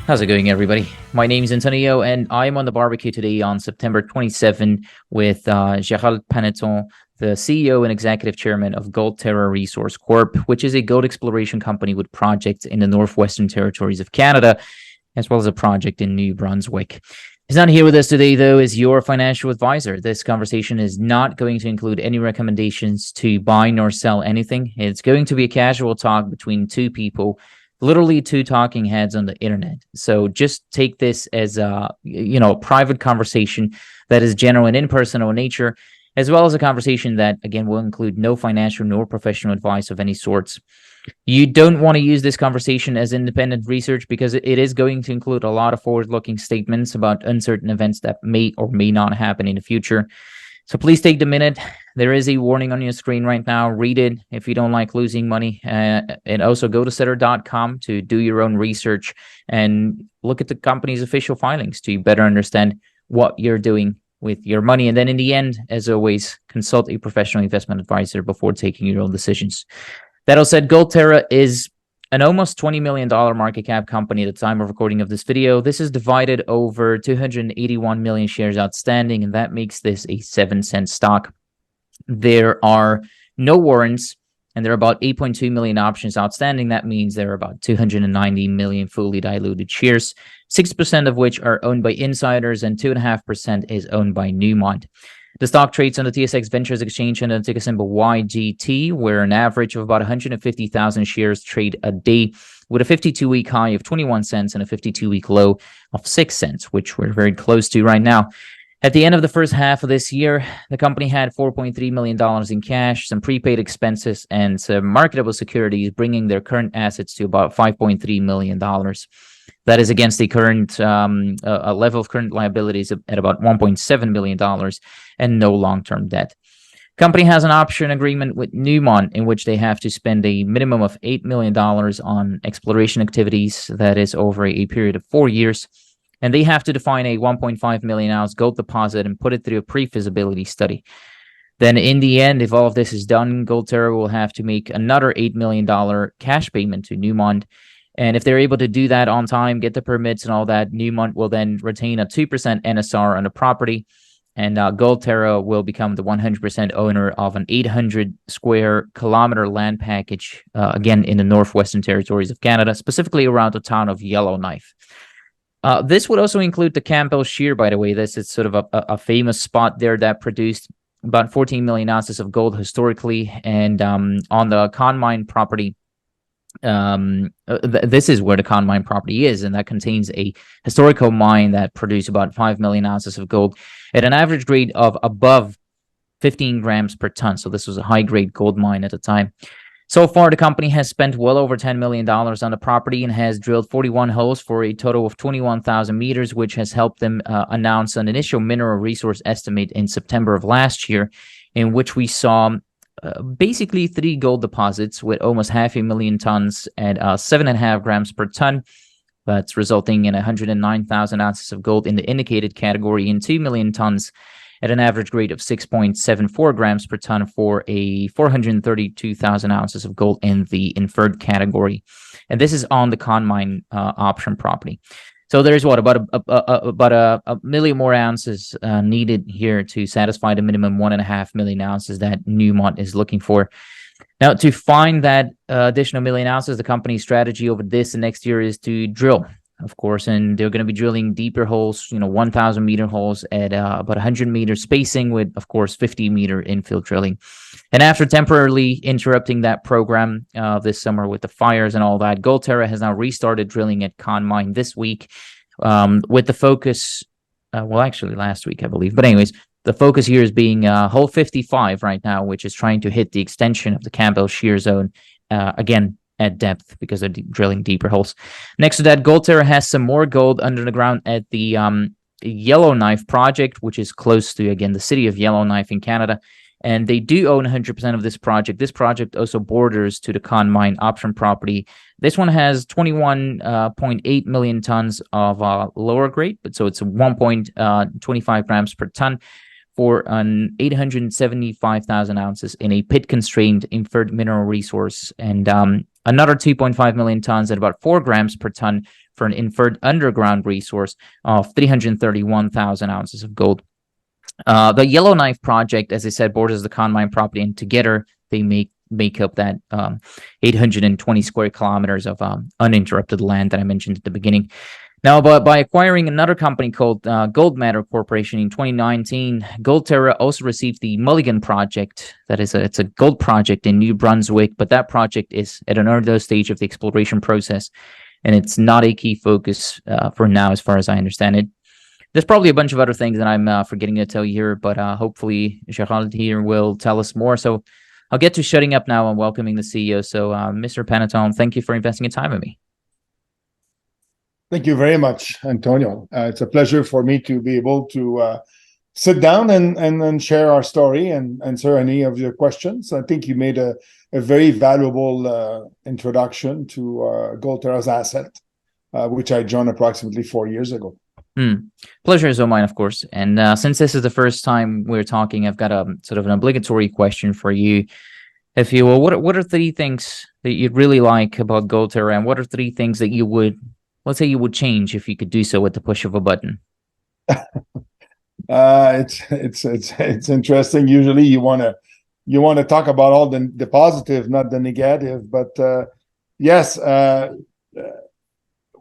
How's it going, everybody? My name is Antonio, and I'm on the barbecue today on September 27 with Gerald Panneton, the CEO and Executive Chairman of Gold Terra Resource Corp, which is a gold exploration company with projects in the Northwestern Territories of Canada, as well as a project in New Brunswick. He's not here with us today, though, as your financial advisor. This conversation is not going to include any recommendations to buy nor sell anything. It's going to be a casual talk between two people, literally two talking heads on the internet. So just take this as a private conversation that is general and impersonal in nature, as well as a conversation that, again, will include no financial nor professional advice of any sorts. You don't want to use this conversation as independent research because it is going to include a lot of forward-looking statements about uncertain events that may or may not happen in the future. So please take the minute. There is a warning on your screen right now. Read it if you don't like losing money. And also go to setter.com to do your own research and look at the company's official filings to better understand what you're doing with your money. And then in the end, as always, consult a professional investment advisor before taking your own decisions. That all said, Gold Terra is an almost $20 million market cap company at the time of recording of this video. This is divided over 281 million shares outstanding, and that makes this a 7-cent stock. There are no warrants, and there are about 8.2 million options outstanding. That means there are about 290 million fully diluted shares, 6% of which are owned by insiders, and 2.5% is owned by Newmont. The stock trades on the TSX Ventures Exchange under the ticker symbol YGT, where an average of about 150,000 shares trade a day, with a 52-week high of 21 cents and a 52-week low of 6 cents, which we're very close to right now. At the end of the first half of this year, the company had $4.3 million in cash, some prepaid expenses, and some marketable securities, bringing their current assets to about $5.3 million. That is against the current a level of current liabilities at about $1.7 million and no long-term debt. Company has an option agreement with Newmont in which they have to spend a minimum of $8 million on exploration activities. That is over a period of 4 years. And they have to define a 1.5 million ounce gold deposit and put it through a pre-feasibility study. Then in the end, if all of this is done, Gold Terra will have to make another $8 million cash payment to Newmont. And if they're able to do that on time, get the permits and all that, Newmont will then retain a 2% NSR on the property. And Gold Terra will become the 100% owner of an 800 square kilometer land package, again, in the Northwestern Territories of Canada, specifically around the town of Yellowknife. This would also include the Campbell Shear, by the way. This is sort of a famous spot there that produced about 14 million ounces of gold historically. And on the Conmine property, this is where the Conmine property is, and that contains a historical mine that produced about 5 million ounces of gold at an average grade of above 15 grams per ton. So this was a high-grade gold mine at the time. So far, the company has spent well over $10 million on the property and has drilled 41 holes for a total of 21,000 meters, which has helped them announce an initial mineral resource estimate in September of last year, in which we saw basically 3 gold deposits with almost 500,000 tons at 7.5 grams per ton. That's resulting in 109,000 ounces of gold in the indicated category and 2 million tons at an average grade of 6.74 grams per ton for a 432,000 ounces of gold in the inferred category. And this is on the Conmine option property. So there's about a million more ounces needed here to satisfy the minimum 1.5 million ounces that Newmont is looking for. Now, to find that additional million ounces, the company's strategy over this and next year is to drill, of course, and they're going to be drilling deeper holes, 1,000 meter holes at about 100 meter spacing with, of course, 50 meter infill drilling. And after temporarily interrupting that program this summer with the fires and all that, Gold Terra has now restarted drilling at Conmine this week with the focus, actually last week, I believe. But anyways, the focus here is being hole 55 right now, which is trying to hit the extension of the Campbell Shear zone, again, at depth because they're drilling deeper holes. Next to that, Gold Terra has some more gold under the ground at the Yellowknife Project, which is close to, again, the City of Yellowknife in Canada. And they do own 100% of this project. This project also borders to the Conmine option property. This one has 21.8 million tons of lower grade, but so it's 1.25 grams per ton for an 875,000 ounces in a pit-constrained inferred mineral resource, and another 2.5 million tons at about 4 grams per ton for an inferred underground resource of 331,000 ounces of gold. The Yellowknife Project, as I said, borders the Conmine property, and together they make up that 820 square kilometers of uninterrupted land that I mentioned at the beginning. Now, by acquiring another company called Gold Matter Corporation in 2019, Gold Terra also received the Mulligan project. It's a gold project in New Brunswick, but that project is at an early stage of the exploration process, and it's not a key focus for now, as far as I understand it. There's probably a bunch of other things that I'm forgetting to tell you here, but hopefully Gerald here will tell us more. So I'll get to shutting up now and welcoming the CEO. So Mr. Panneton, thank you for investing your time with me. Thank you very much, Antonio. It's a pleasure for me to be able to sit down and share our story and answer any of your questions. I think you made a very valuable introduction to Gold Terra's asset, which I joined approximately 4 years ago. Pleasure is all mine, of course. And since this is the first time we're talking, I've got a sort of an obligatory question for you. If you will, what are 3 things that you'd really like about Gold Terra, and what are 3 things that you would, let's say, you would change if you could do so with the push of a button? It's interesting. Usually, you want to talk about all the positive, not the negative. But yes.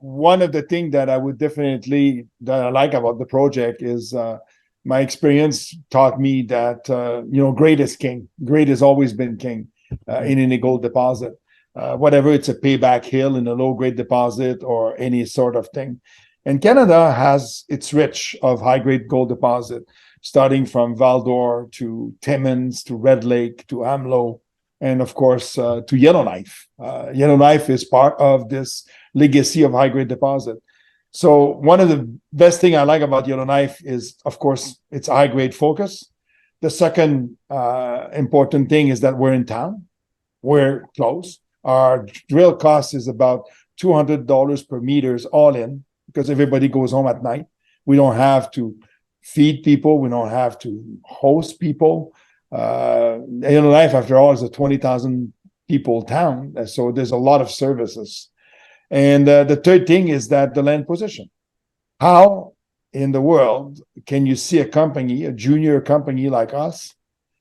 One of the things that I would definitely that I like about the project is my experience taught me that grade is king. Grade has always been king in any gold deposit, whatever it's a payback hill in a low grade deposit or any sort of thing. And Canada it's rich of high grade gold deposit, starting from Val-d'Or to Timmins to Red Lake to AMLO, and of course to Yellowknife. Yellowknife is part of this legacy of high-grade deposit. So one of the best thing I like about Yellowknife is, of course, its high-grade focus. The second important thing is that we're in town. We're close. Our drill cost is about $200 per meters all in, because everybody goes home at night. We don't have to feed people. We don't have to host people. Yellowknife, after all, is a 20,000 people town. So there's a lot of services. And the third thing is that the land position. How in the world can you see a junior company like us,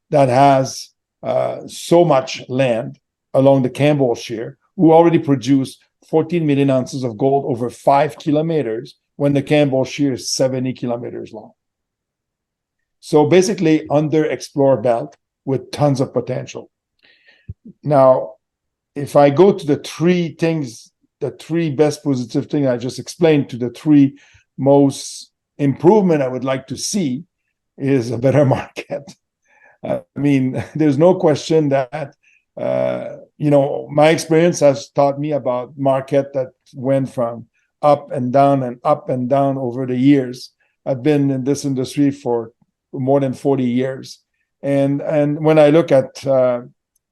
that has so much land along the Campbell Shear, who already produced 14 million ounces of gold over 5 kilometers, when the Campbell Shear is 70 kilometers long? So basically, underexplored belt with tons of potential. Now, if I go to the 3 things, the 3 best positive things I just explained, to the 3 most improvement I would like to see, is a better market. I mean, there's no question that my experience has taught me about market that went from up and down over the years. I've been in this industry for more than 40 years, and when I look at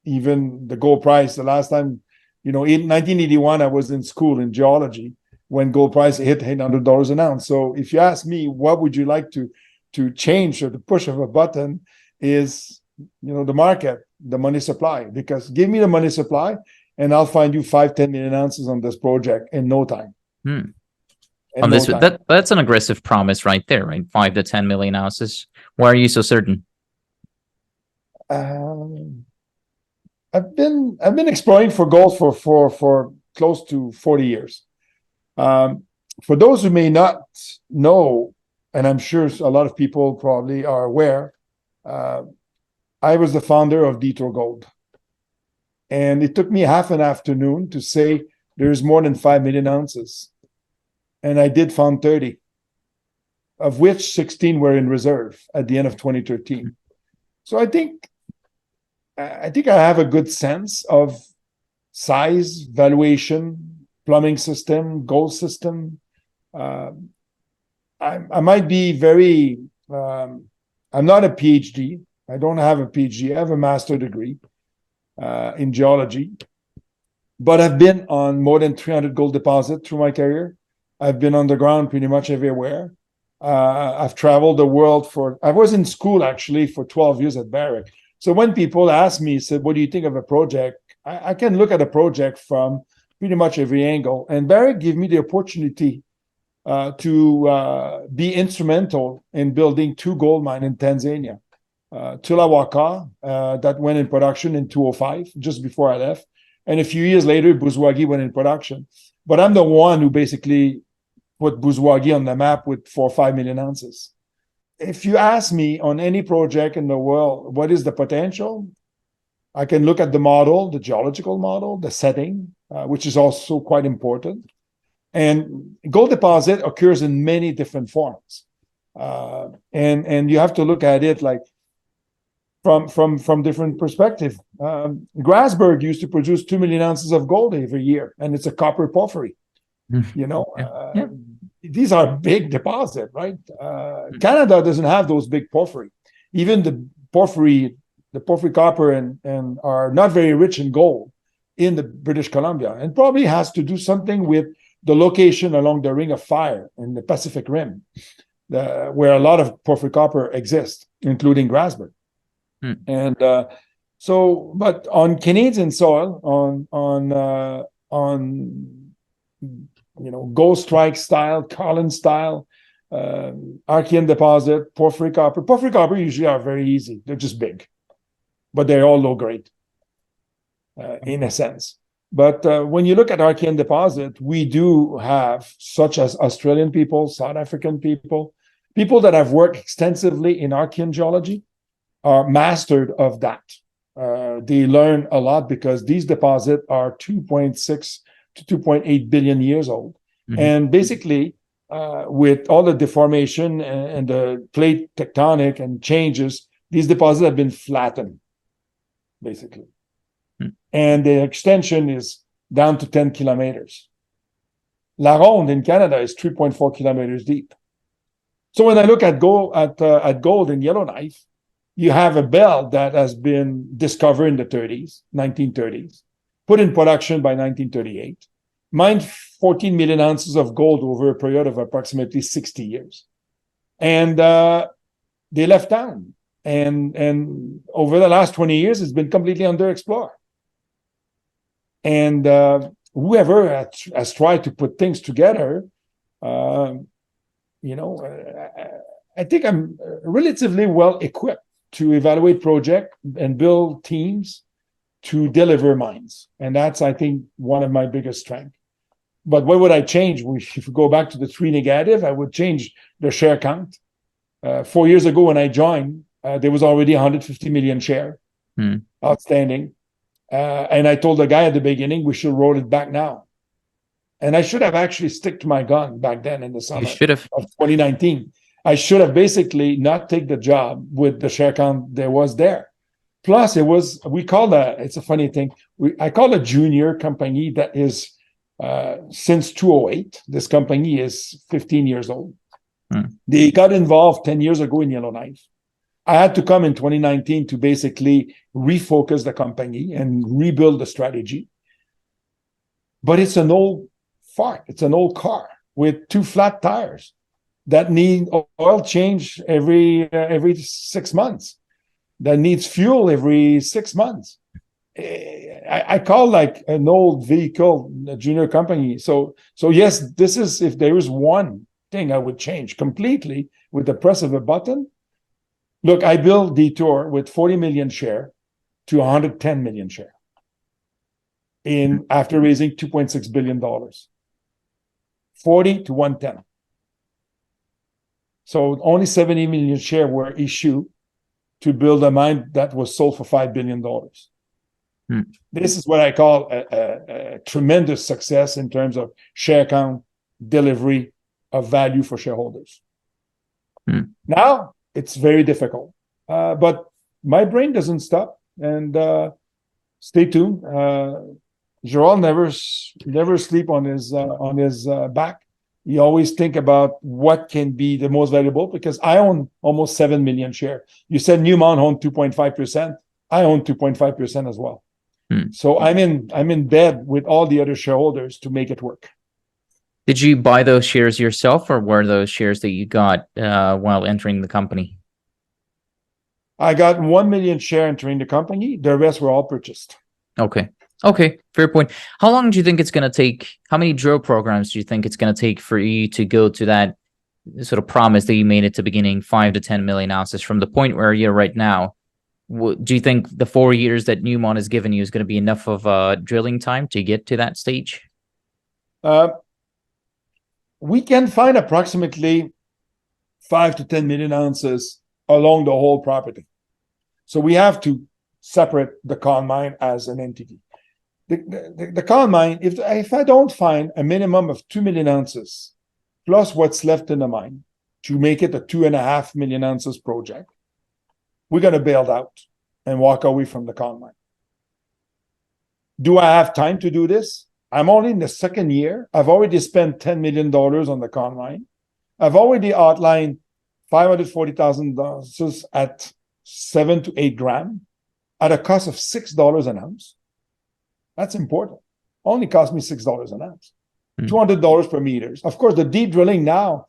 even the gold price, the last time, in 1981, I was in school in geology when gold price hit $800 an ounce. So if you ask me, what would you like to change, or the push of a button, is the market, the money supply. Because give me the money supply, and I'll find you 5-10 million ounces on this project in no time. That's an aggressive promise right there, right? 5 to 10 million ounces. Why are you so certain? I've been exploring for gold for close to 40 years. For those who may not know, and I'm sure a lot of people probably are aware, I was the founder of Detour Gold. And it took me half an afternoon to say there's more than 5 million ounces. And I did found 30, of which 16 were in reserve at the end of 2013. So I think I have a good sense of size, valuation, plumbing system, gold system. I might be very, I'm not a PhD. I don't have a PhD. I have a master's degree in geology. But I've been on more than 300 gold deposits through my career. I've been on the ground pretty much everywhere. I've traveled the world I was in school actually for 12 years at Barrick. So when people ask me, said, what do you think of a project? I can look at a project from pretty much every angle. And Barrick gave me the opportunity to be instrumental in building 2 gold mines in Tanzania. Tulawaka, that went in production in 2005, just before I left. And a few years later, Buzwagi went in production. But I'm the one who basically put Buzwagi on the map with 4 or 5 million ounces. If you ask me on any project in the world, what is the potential? I can look at the model, the geological model, the setting, which is also quite important. And gold deposit occurs in many different forms. And you have to look at it like from different perspective. Grasberg used to produce 2 million ounces of gold every year, and it's a copper porphyry. These are big deposits, right? Canada doesn't have those big porphyry. Even the porphyry copper and are not very rich in gold in the British Columbia, and probably has to do something with the location along the Ring of Fire in the Pacific Rim, where a lot of porphyry copper exists, including Grasberg. And but on Canadian soil, on Gold Strike style, Carlin style, Archean deposit, porphyry copper. Porphyry copper usually are very easy; they're just big, but they're all low grade, in a sense. But when you look at Archean deposit, we do have, such as Australian people, South African people that have worked extensively in Archean geology, are mastered of that. They learn a lot because these deposits are 2.6 to 2.8 billion years old. And basically, with all the deformation and the plate tectonic and changes, these deposits have been flattened, basically. And the extension is down to 10 kilometers. La Ronde in Canada is 3.4 kilometers deep. So when I look at gold in Yellowknife, you have a belt that has been discovered in the 1930s, put in production by 1938, mined 14 million ounces of gold over a period of approximately 60 years. And they left town. And over the last 20 years, it's been completely underexplored. And whoever has tried to put things together, I think I'm relatively well equipped to evaluate projects and build teams to deliver mines. And that's, I think, one of my biggest strengths. But what would I change? If we go back to the 3 negative, I would change the share count. 4 years ago when I joined, there was already 150 million share outstanding. And I told the guy at the beginning, we should roll it back now. And I should have actually stick to my gun back then in the summer of 2019. I should have basically not take the job with the share count there was there. Plus, it's a funny thing. I call a junior company that is since 2008. This company is 15 years old. They got involved 10 years ago in Yellowknife. I had to come in 2019 to basically refocus the company and rebuild the strategy. But it's an old fart. It's an old car with 2 flat tires that need oil change every 6 months, that needs fuel every 6 months. I call like an old vehicle a junior company. So yes, this is, if there is one thing I would change completely with the press of a button. Look, I built Detour with 40 million share to 110 million share after raising $2.6 billion. 40 to 110. So only 70 million shares were issued to build a mine that was sold for $5 billion. This is what I call a tremendous success in terms of share count, delivery of value for shareholders. Now, it's very difficult. But my brain doesn't stop. And stay tuned. Gerald never sleep on his back. You always think about what can be the most valuable, because I own almost 7 million shares. You said Newmont owned 2.5%. I own 2.5% as well. So I'm in bed with all the other shareholders to make it work. Did you buy those shares yourself, or were those shares that you got while entering the company? I got 1 million share entering the company. The rest were all purchased. Okay. Okay, fair point. How long do you think it's going to take? How many drill programs do you think it's going to take for you to go to that sort of promise that you made at the beginning, 5 to 10 million ounces from the point where you're right now? Do you think the 4 years that Newmont has given you is going to be enough of drilling time to get to that stage? We can find approximately 5 to 10 million ounces along the whole property. So we have to separate the Con mine as an entity. The Con mine, if I don't find a minimum of 2 million ounces plus what's left in the mine to make it a 2.5 million ounces project, we're going to bail out and walk away from the Con mine. Do I have time to do this? I'm only in the second year. I've already spent $10 million on the Con mine. I've already outlined 540,000 ounces at 7 to 8 grams at a cost of $6 an ounce. That's important. Only cost me $6 an ounce. $200 per meters. Of course, the deep drilling now,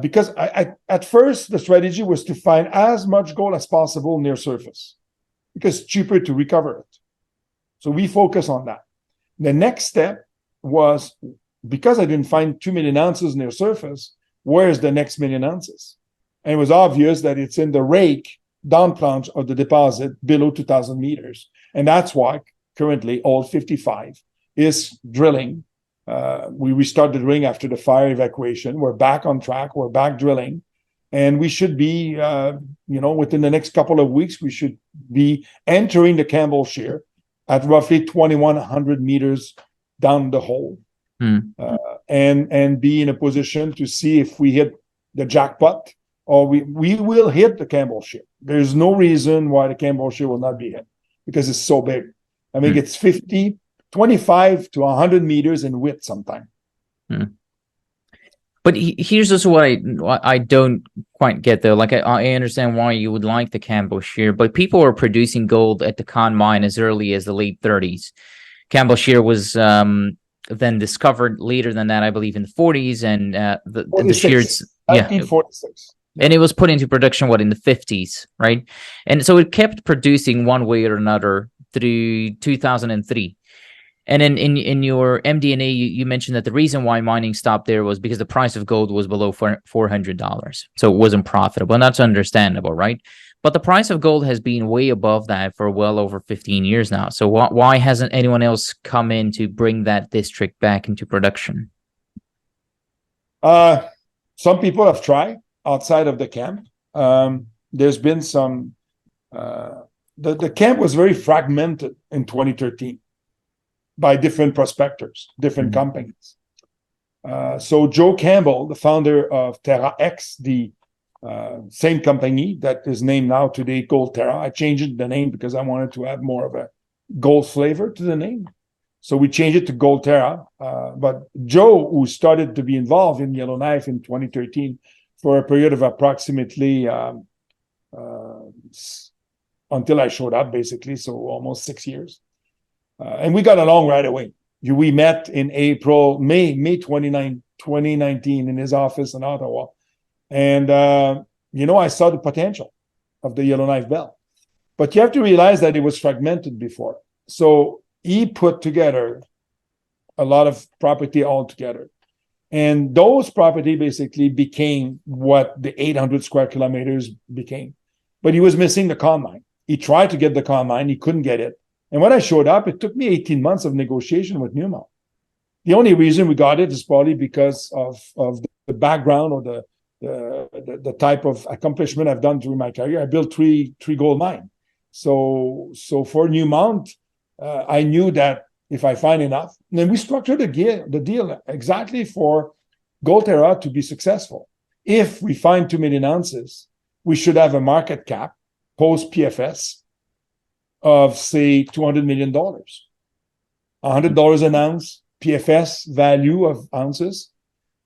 because at first the strategy was to find as much gold as possible near surface because it's cheaper to recover it. So we focus on that. The next step was, because I didn't find 2 million ounces near surface, where's the next million ounces? And it was obvious that it's in the rake down plunge of the deposit below 2,000 meters. And that's why currently all 55 is drilling. We restarted drilling after the fire evacuation. We're back on track. We're back drilling. And we should be, within the next couple of weeks, we should be entering the Campbell Shear at roughly 2,100 meters down the hole, and be in a position to see if we hit the jackpot or we will hit the Campbell Shear. There's no reason why the Campbell Shear will not be hit because it's so big. I mean, it's 25 to 100 meters in width sometimes. But here's just what I don't quite get though. Like I understand why you would like the Campbell Shear, but people are producing gold at the Con mine as early as the late 30s. Campbell Shear was then discovered later than that, I believe, in the 40s, and the shears, 1946. And it was put into production in the 50s, right? And so it kept producing one way or another through 2003. And in your MD&A, you mentioned that the reason why mining stopped there was because the price of gold was below $400. So it wasn't profitable. And that's understandable, right? But the price of gold has been way above that for well over 15 years now. So why hasn't anyone else come in to bring that district back into production? Some people have tried outside of the camp. There's been some... The camp was very fragmented in 2013. By different prospectors, different companies. So Joe Campbell, the founder of Terra X, the same company that is named now today Gold Terra. I changed the name because I wanted to add more of a gold flavor to the name. So we changed it to Gold Terra. But Joe, who started to be involved in Yellowknife in 2013 for a period of approximately until I showed up, basically, so almost 6 years. And we got along right away. We met in May 29, 2019 in his office in Ottawa. And, I saw the potential of the Yellowknife Belt. But you have to realize that it was fragmented before. So he put together a lot of property all together. And those property basically became what the 800 square kilometers became. But he was missing the Con mine. He tried to get the Con mine. He couldn't get it. And when I showed up, it took me 18 months of negotiation with Newmont. The only reason we got it is probably because of the background or the type of accomplishment I've done during my career. I built three gold mines. So for Newmont, I knew that if I find enough, and then we structured the deal exactly for Gold Terra to be successful. If we find 2 million ounces, we should have a market cap post PFS of, say, $200 million. $100 an ounce PFS value of ounces.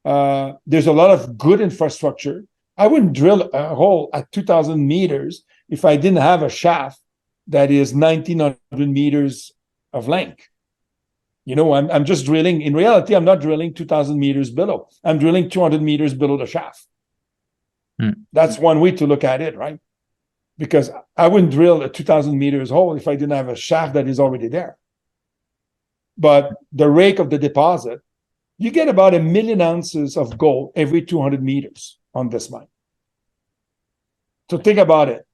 There's a lot of good infrastructure. I wouldn't drill a hole at 2,000 meters if I didn't have a shaft that is 1,900 meters of length. I'm just drilling. In reality, I'm not drilling 2,000 meters below. I'm drilling 200 meters below the shaft. That's one way to look at it, right? Because I wouldn't drill a 2,000 meters hole if I didn't have a shaft that is already there. but the rake of the deposit, you get about 1 million ounces of gold every 200 meters on this mine. So think about it.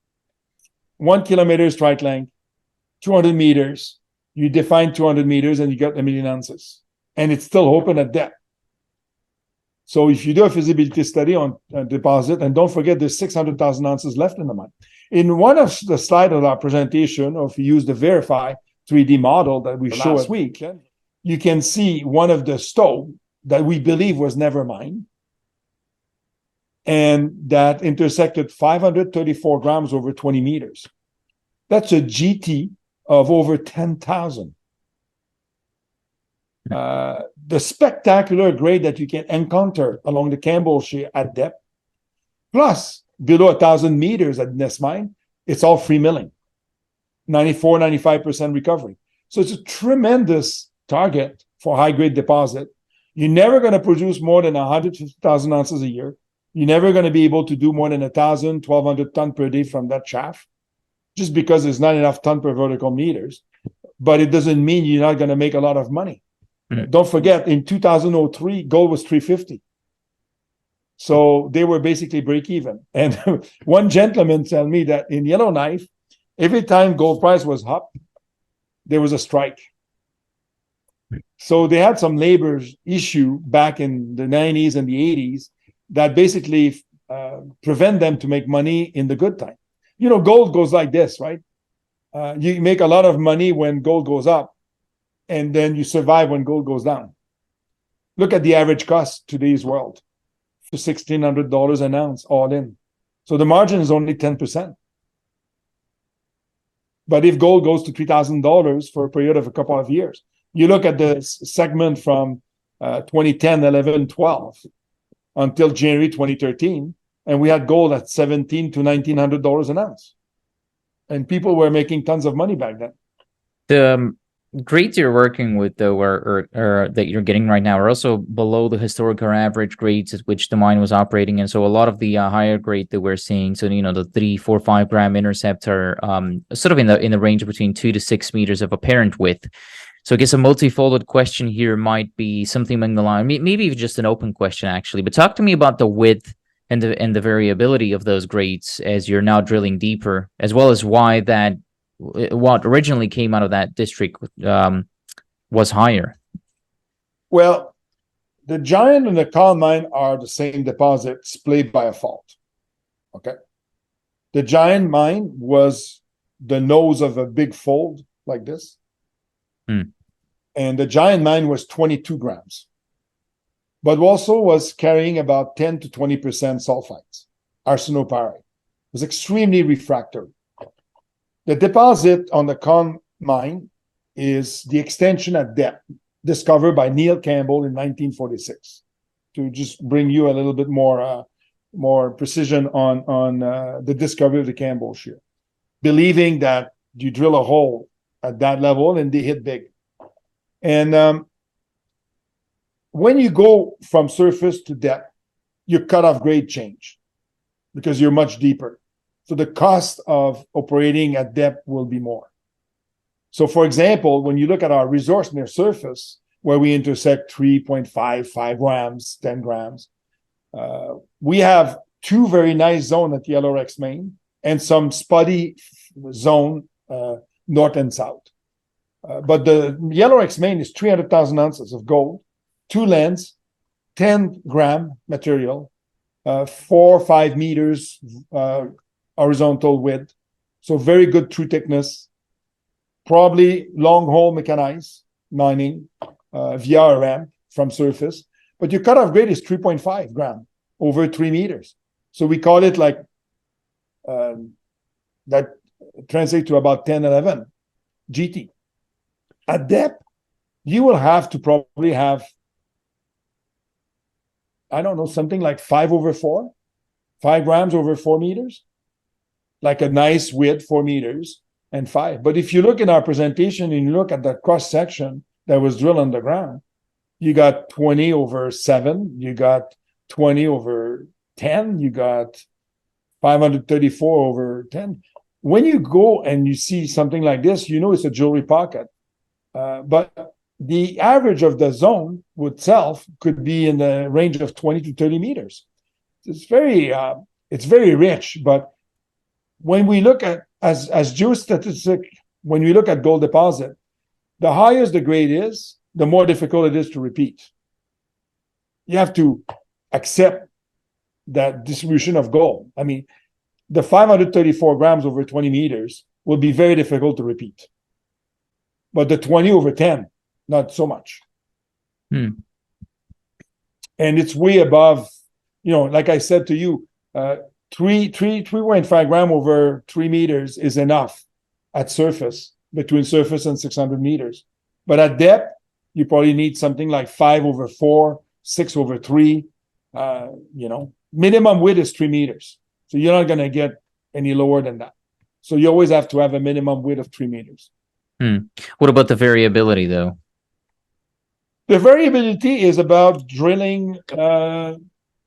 1 kilometer strike length, 200 meters. You define 200 meters and you get 1 million ounces. And it's still open at depth. So if you do a feasibility study on a deposit, and don't forget there's 600,000 ounces left in the mine. In one of the slides of our presentation, or if you use the Verify 3D model that we showed last week, you can see one of the stopes that we believe was never mined, and that intersected 534 grams over 20 meters. That's a GT of over 10,000. The spectacular grade that you can encounter along the Campbell Shear at depth, plus below 1,000 meters at this mine, it's all free milling, 94, 95% recovery. So it's a tremendous target for high-grade deposit. You're never going to produce more than 150,000 ounces a year. You're never going to be able to do more than 1,000, 1,200 tons per day from that shaft, just because there's not enough ton per vertical meters. But it doesn't mean you're not going to make a lot of money. Mm-hmm. Don't forget, in 2003, gold was $350. So they were basically break even. And one gentleman told me that in Yellowknife, every time gold price was up, there was a strike. So they had some labor issue back in the 90s and the 80s that basically prevent them to make money in the good time. You know, gold goes like this, right? You make a lot of money when gold goes up, and then you survive when gold goes down. Look at the average cost today's world, for $1,600 an ounce, all in. So the margin is only 10%. But if gold goes to $3,000 for a period of a couple of years, you look at the segment from 2010, 11, 12 until January 2013, and we had gold at $1,700 to $1,900 an ounce. And people were making tons of money back then. The grades you're working with, though, or that you're getting right now, are also below the historical average grades at which the mine was operating. And so a lot of the higher grade that we're seeing, so you know, the 3, 4, 5 gram intercept are sort of in the range between 2 to 6 meters of apparent width. So I guess a multifolded question here might be something along the line, maybe just an open question actually. But talk to me about the width and the variability of those grades as you're now drilling deeper, as well as why that what originally came out of that district was higher. Well, the Giant and the Con mine are the same deposit split by a fault. Okay. The Giant mine was the nose of a big fold like this. And the Giant mine was 22 grams, but also was carrying about 10 to 20% sulfides, arsenopyrite. It was extremely refractory. The deposit on the Con mine is the extension at depth discovered by Neil Campbell in 1946. To just bring you a little bit more precision on the discovery of the Campbell Shear, believing that you drill a hole at that level and they hit big. And when you go from surface to depth, your cutoff grade change because you're much deeper. So the cost of operating at depth will be more. So for example, when you look at our resource near surface, where we intersect 3.5, 5 grams, 10 grams, we have 2 very nice zones at Yellowknife main and some spotty zone north and south. But the Yellowknife main is 300,000 ounces of gold, 2 lens, 10 gram material, 4 or 5 meters horizontal width. So very good true thickness, probably long hole mechanized mining via a ramp from surface. But your cutoff grade is 3.5 gram over 3 meters. So we call it like that translates to about 10, 11 GT. At depth, you will have to probably have, I don't know, something like 5 over 4, 5 grams over 4 meters, like a nice width, 4 meters and 5. But if you look in our presentation and you look at that cross section that was drilled underground, you got 20 over 7, you got 20 over 10, you got 534 over 10. When you go and you see something like this, you know it's a jewelry pocket. But the average of the zone itself could be in the range of 20 to 30 meters. It's very rich. But when we look at, as geostatistic, when we look at gold deposit, the higher the grade is, the more difficult it is to repeat. You have to accept that distribution of gold. I mean, the 534 grams over 20 meters will be very difficult to repeat. But the 20 over 10, not so much. And it's way above, like I said to you, 3.5 gram over 3 meters is enough at surface, between surface and 600 meters. But at depth, you probably need something like 5 over 4, 6 over 3. Minimum width is 3 meters. So you're not going to get any lower than that. So you always have to have a minimum width of 3 meters. What about the variability, though? The variability is about drilling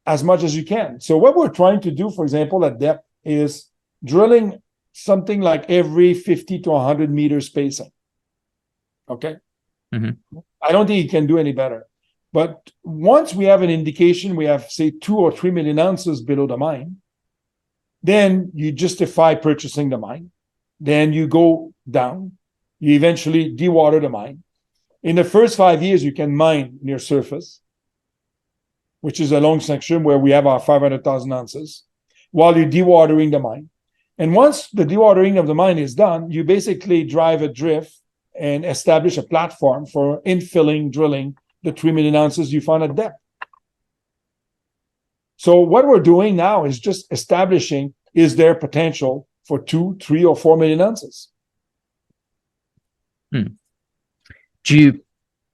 as much as you can. So what we're trying to do, for example, at depth is drilling something like every 50 to 100 meters spacing. Okay? I don't think you can do any better. But once we have an indication, we have, say, 2 or 3 million ounces below the mine, then you justify purchasing the mine. Then you go down. You eventually dewater the mine. In the first 5 years, you can mine near surface, which is a long section where we have our 500,000 ounces, while you're dewatering the mine. And once the dewatering of the mine is done, you basically drive a drift and establish a platform for infilling, drilling the 3 million ounces you found at depth. So what we're doing now is just establishing, is there potential for 2, 3, or 4 million ounces? Do you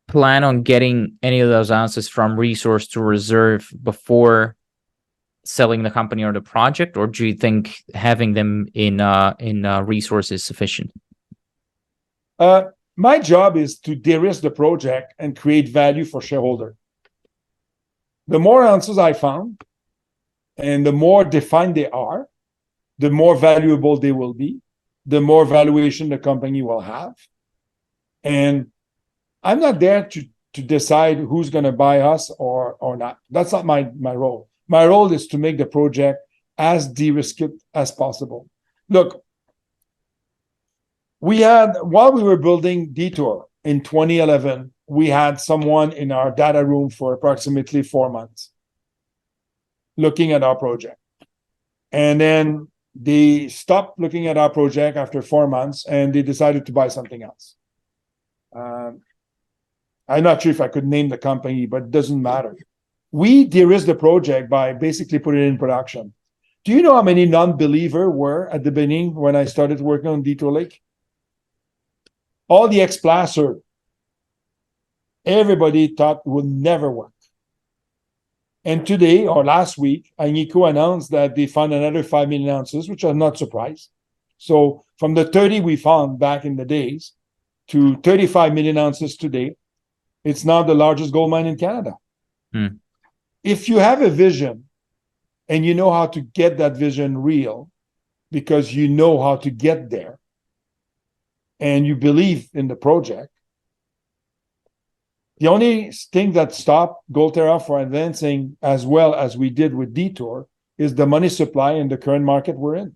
plan on getting any of those ounces from resource to reserve before selling the company or the project, or do you think having them in resource is sufficient? My job is to de-risk the project and create value for shareholder. The more ounces I found, and the more defined they are, the more valuable they will be, the more valuation the company will have. And I'm not there to decide who's going to buy us or not. That's not my role. My role is to make the project as de-risked as possible. Look, while we were building Detour in 2011, we had someone in our data room for approximately 4 months looking at our project. And then they stopped looking at our project after 4 months and they decided to buy something else. I'm not sure if I could name the company, but it doesn't matter. We de-risked the project by basically putting it in production. Do you know how many non-believers were at the beginning when I started working on Detour Lake? All the ex-placer, everybody thought would never work. And today, or last week, Agnico announced that they found another 5 million ounces, which I'm not surprised. So from the 30 we found back in the days to 35 million ounces today, it's now the largest gold mine in Canada. If you have a vision and you know how to get that vision real because you know how to get there and you believe in the project, the only thing that stopped Gold Terra from advancing as well as we did with Detour is the money supply in the current market we're in.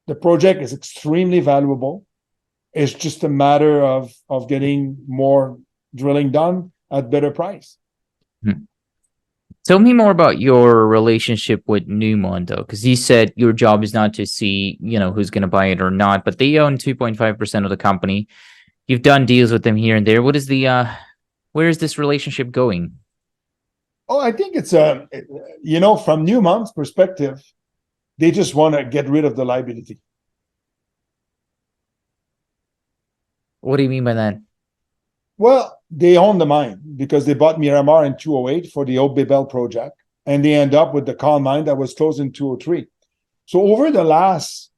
The project is extremely valuable. It's just a matter of getting more drilling done at better price. Tell me more about your relationship with Newmont, though, because you said your job is not to see, who's going to buy it or not, but they own 2.5% of the company. You've done deals with them here and there. What is where is this relationship going? Oh, I think it's from Newmont's perspective, they just want to get rid of the liability. What do you mean by that? Well, they own the mine because they bought Miramar in 208 for the Haute Bébel project, and they end up with the Carl mine that was closed in 203. So over the last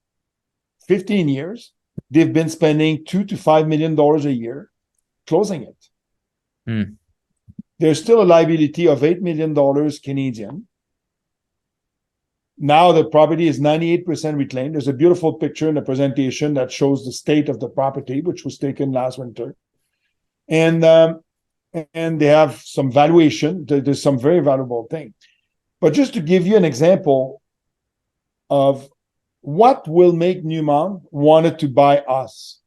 15 years, they've been spending $2 to $5 million a year closing it. There's still a liability of $8 million Canadian. Now the property is 98% reclaimed. There's a beautiful picture in the presentation that shows the state of the property, which was taken last winter. and they have some valuation. There's some very valuable thing. But just to give you an example of what will make Newmont wanted to buy us,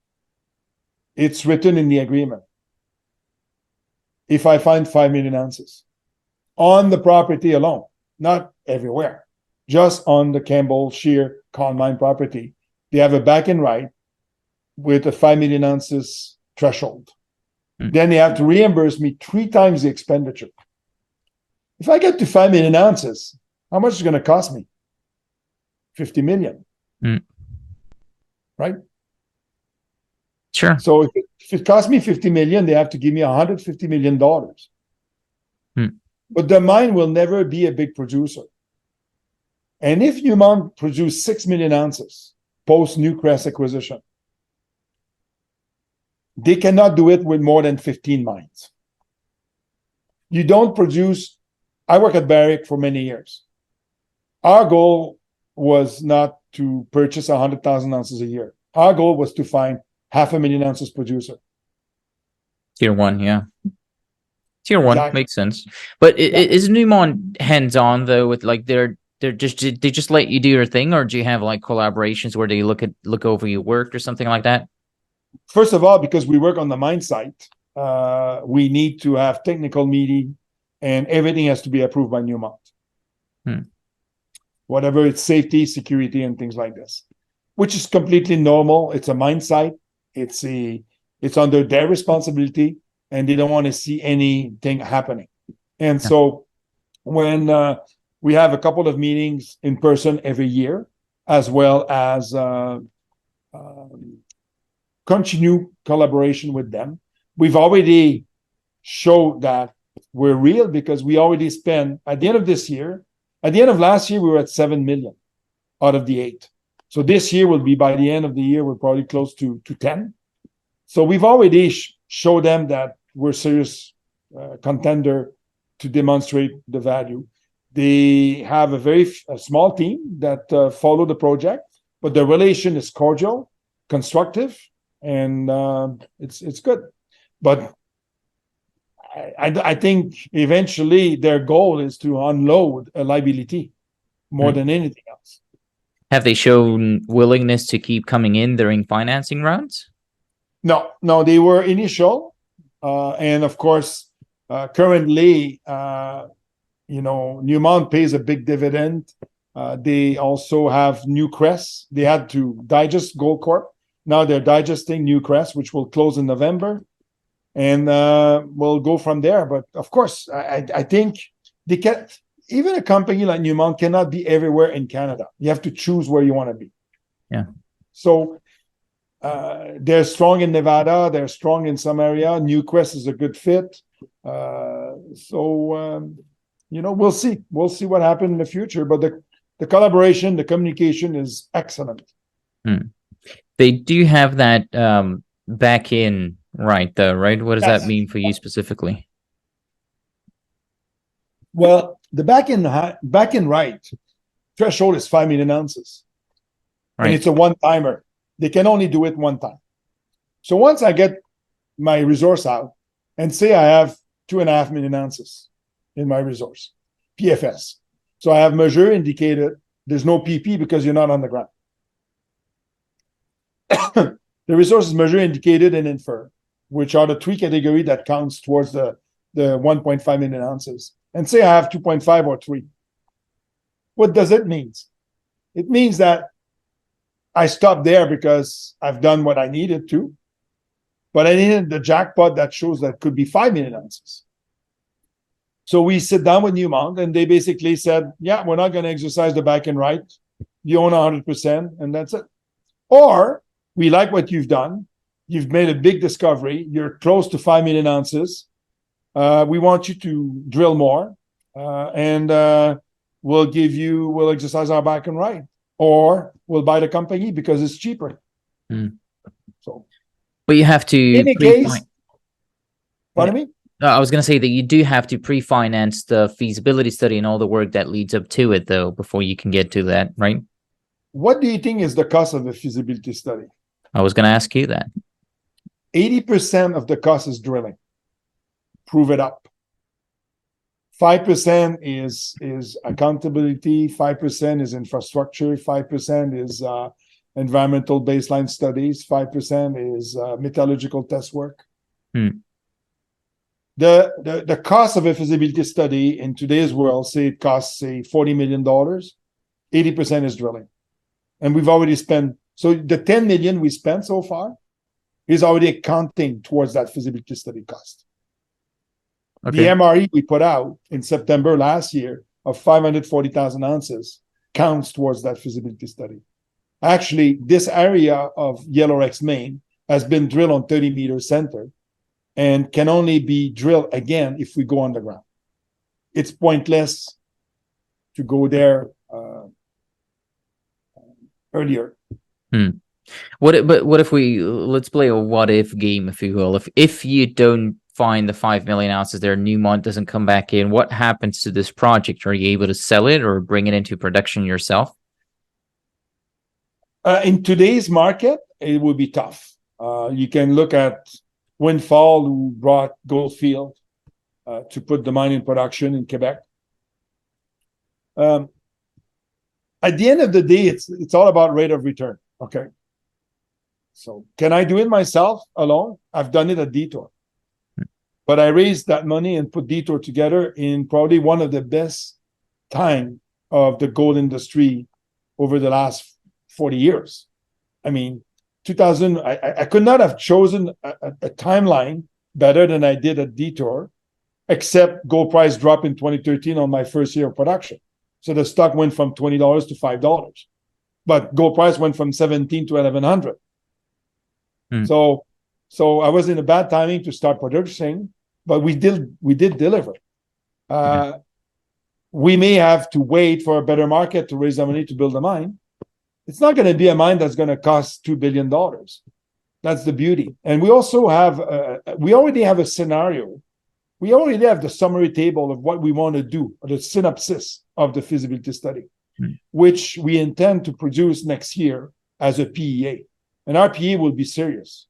it's written in the agreement. If I find 5 million ounces on the property alone, not everywhere, just on the Campbell Shear Con Mine property, they have a back and right with a 5 million ounces threshold. Then they have to reimburse me 3 times the expenditure. If I get to 5 million ounces, how much is it going to cost me? 50 million. Right? Sure. So if it costs me 50 million, they have to give me $150 million. But the mine will never be a big producer. And if Newmont produced 6 million ounces post Newcrest acquisition, they cannot do it with more than 15 mines. You don't produce. I work at Barrick for many years. Our goal was not to purchase 100,000 ounces a year. Our goal was to find 500,000 ounces producer. Tier 1, yeah. Tier 1 Exactly. makes sense. But is Newmont hands-on though with like they just let you do your thing, or do you have like collaborations where they look over your work or something like that? First of all, because we work on the mine site, we need to have technical meeting, and everything has to be approved by Newmont. Whatever it's safety, security, and things like this, which is completely normal. It's a mine site. It's under their responsibility, and they don't want to see anything happening. And so when we have a couple of meetings in person every year, as well as continue collaboration with them. We've already showed that we're real because we already spent at the end of this year. At the end of last year, we were at 7 million out of the 8. So this year will be, by the end of the year, we're probably close to 10. So we've already showed them that we're serious contender to demonstrate the value. They have a very small team that follow the project, but the relation is cordial, constructive, and it's good. But I think eventually their goal is to unload a liability more than anything else. Have they shown willingness to keep coming in during financing rounds? No, they were initial. And of course, currently, Newmont pays a big dividend. They also have Newcrest. They had to digest Gold Corp. Now they're digesting Newcrest, which will close in November. And we'll go from there. But of course, I think they can't. Even a company like Newmont cannot be everywhere in Canada. You have to choose where you want to be. Yeah. So they're strong in Nevada. They're strong in some area. Newcrest is a good fit. We'll see. We'll see what happens in the future. But the collaboration, the communication is excellent. They do have that back in right, though, right? What does that mean for you specifically? Well, the back in right threshold is 5 million ounces. Right. And it's a one-timer. They can only do it one time. So once I get my resource out and say I have 2.5 million ounces in my resource, PFS. So I have measured, indicated. There's no PP because you're not on the ground. The resource is measured, indicated, and inferred, which are the 3 categories that counts towards the 1.5 million ounces. And say I have 2.5 or 3. What does it mean? It means that I stopped there because I've done what I needed to, but I needed the jackpot that shows that could be 5 million ounces. So we sit down with Newmont, and they basically said, yeah, we're not going to exercise the back and right. You own 100%, and that's it. Or we like what you've done. You've made a big discovery. You're close to 5 million ounces. We want you to drill more, and we'll exercise our back and right, or we'll buy the company because it's cheaper. So, but you have to. In a case, pardon me. I was going to say that you do have to pre-finance the feasibility study and all the work that leads up to it, though, before you can get to that, right? What do you think is the cost of the feasibility study? I was going to ask you that. 80% of the cost is drilling. Prove it up. 5% is accountability, 5% is infrastructure, 5% is environmental baseline studies, 5% is metallurgical test work. The cost of a feasibility study in today's world, say it costs, say, $40 million, 80% is drilling. And we've already spent, so the $10 million we spent so far is already accounting towards that feasibility study cost. Okay. The MRE we put out in September last year of 540,000 ounces counts towards that feasibility study. Actually, this area of Yellowknife main has been drilled on 30 meters center and can only be drilled again if we go underground. It's pointless to go there earlier. What if we, let's play a what if game, if you will. If you don't find the 5 million ounces there, Newmont doesn't come back in, what happens to this project? Are you able to sell it or bring it into production yourself? In today's market, it would be tough. You can look at Windfall, who brought Goldfield to put the mine in production in Quebec. At the end of the day, it's all about rate of return. Okay. So can I do it myself alone? I've done it at Detour. But I raised that money and put Detour together in probably one of the best time of the gold industry over the last 40 years. I mean, 2000, I could not have chosen a timeline better than I did at Detour, except gold price dropped in 2013 on my first year of production. So the stock went from $20 to $5. But gold price went from 17 to 1100. So I was in a bad timing to start producing, but we did deliver. We may have to wait for a better market to raise the money to build a mine. It's not going to be a mine that's going to cost $2 billion. That's the beauty. And we also have, we already have a scenario. We already have the summary table of what we want to do, or the synopsis of the feasibility study, which we intend to produce next year as a PEA. And our PEA will be serious.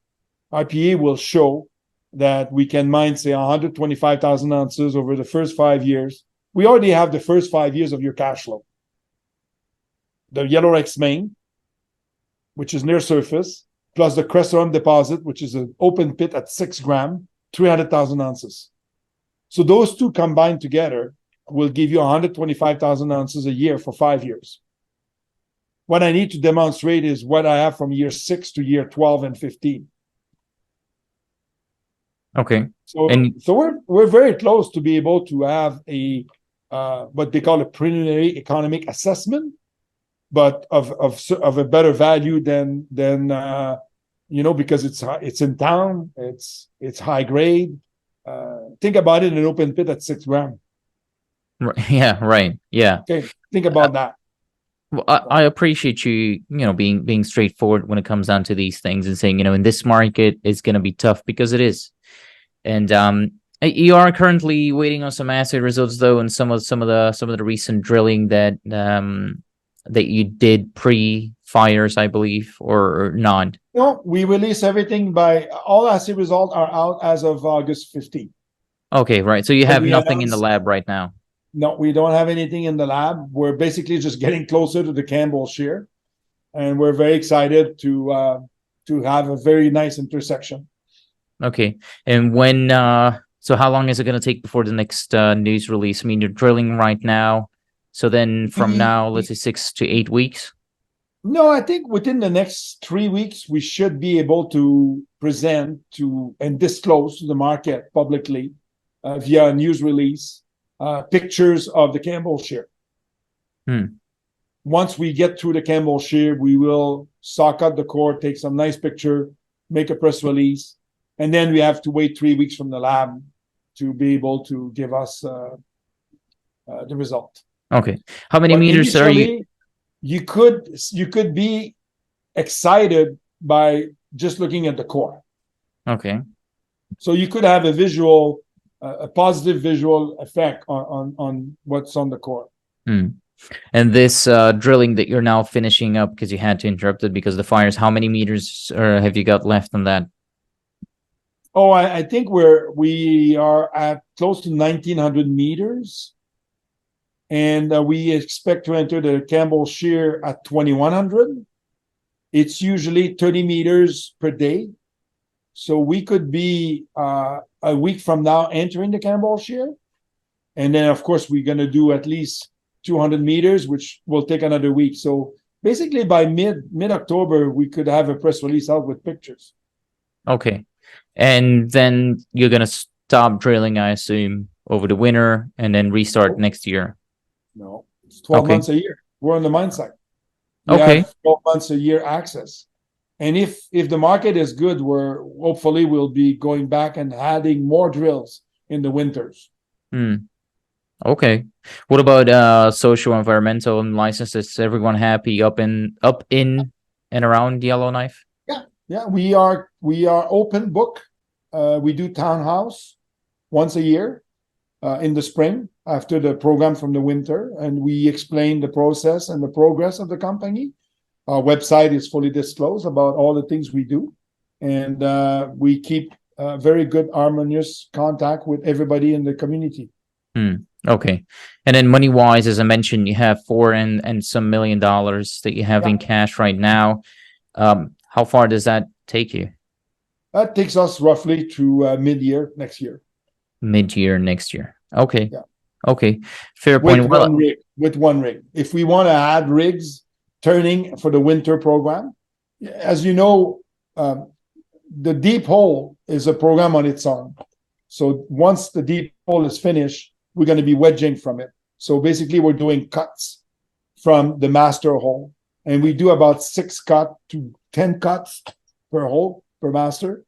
Our PEA will show that we can mine, say, 125,000 ounces over the first 5 years. We already have the first 5 years of your cash flow. The Yellowknife main, which is near surface, plus the Crescent deposit, which is an open pit at 6 grams, 300,000 ounces. So those two combined together will give you 125,000 ounces a year for 5 years. What I need to demonstrate is what I have from year 6 to year 12 and 15. Okay. So we're very close to be able to have a what they call a preliminary economic assessment, but of a better value than because it's in town, it's high grade. Think about it in an open pit at 6 grams. Yeah, right. Yeah. Okay, think about that. Well, I appreciate you, being straightforward when it comes down to these things and saying, in this market it's going to be tough, because it is. And you are currently waiting on some assay results, though, and some of the recent drilling that you did pre-fires, I believe, or not. No, we release everything by all assay results are out as of August 15th. Okay, right. So you have nothing in the lab right now. No, we don't have anything in the lab. We're basically just getting closer to the Campbell Shear, and we're very excited to have a very nice intersection. Okay, and when so how long is it going to take before the next news release? I mean, you're drilling right now, so then from now, let's say 6 to 8 weeks. No, I think within the next 3 weeks we should be able to present to and disclose to the market publicly via a news release pictures of the Campbell Shear. Once we get through the Campbell Shear, we will sock out the core, take some nice picture, make a press release, and then we have to wait 3 weeks from the lab to be able to give us the result. Okay. How many meters are you? You could be excited by just looking at the core. Okay. So you could have a positive visual effect on what's on the core. And this drilling that you're now finishing up because you had to interrupt it because of the fires, how many meters have you got left on that? Oh, I think we are at close to 1,900 meters, and we expect to enter the Campbell Shear at 2,100. It's usually 30 meters per day, so we could be a week from now entering the Campbell Shear, and then of course we're going to do at least 200 meters, which will take another week. So basically, by mid October, we could have a press release out with pictures. Okay. And then you're going to stop drilling, I assume, over the winter and then restart next year. No, it's 12 Okay. months a year. We're on the mine site. We Okay. have 12 months a year access. And if the market is good, hopefully we'll be going back and adding more drills in the winters. Okay. What about social, environmental, and licenses? Is everyone happy up in and around Yellowknife? Yeah, we are open book. We do townhouse once a year in the spring after the program from the winter, and we explain the process and the progress of the company. Our website is fully disclosed about all the things we do, and we keep very good harmonious contact with everybody in the community. Okay. And then money-wise, as I mentioned, you have $4 and some million that you have in cash right now. How far does that take you? That takes us roughly to mid-year next year. Mid-year next year. Okay. Yeah. Okay. Fair point. With one rig. If we want to add rigs turning for the winter program, as you know, the deep hole is a program on its own. So once the deep hole is finished, we're going to be wedging from it. So basically, we're doing cuts from the master hole, and we do about 6 cuts to 10 cuts per hole per master.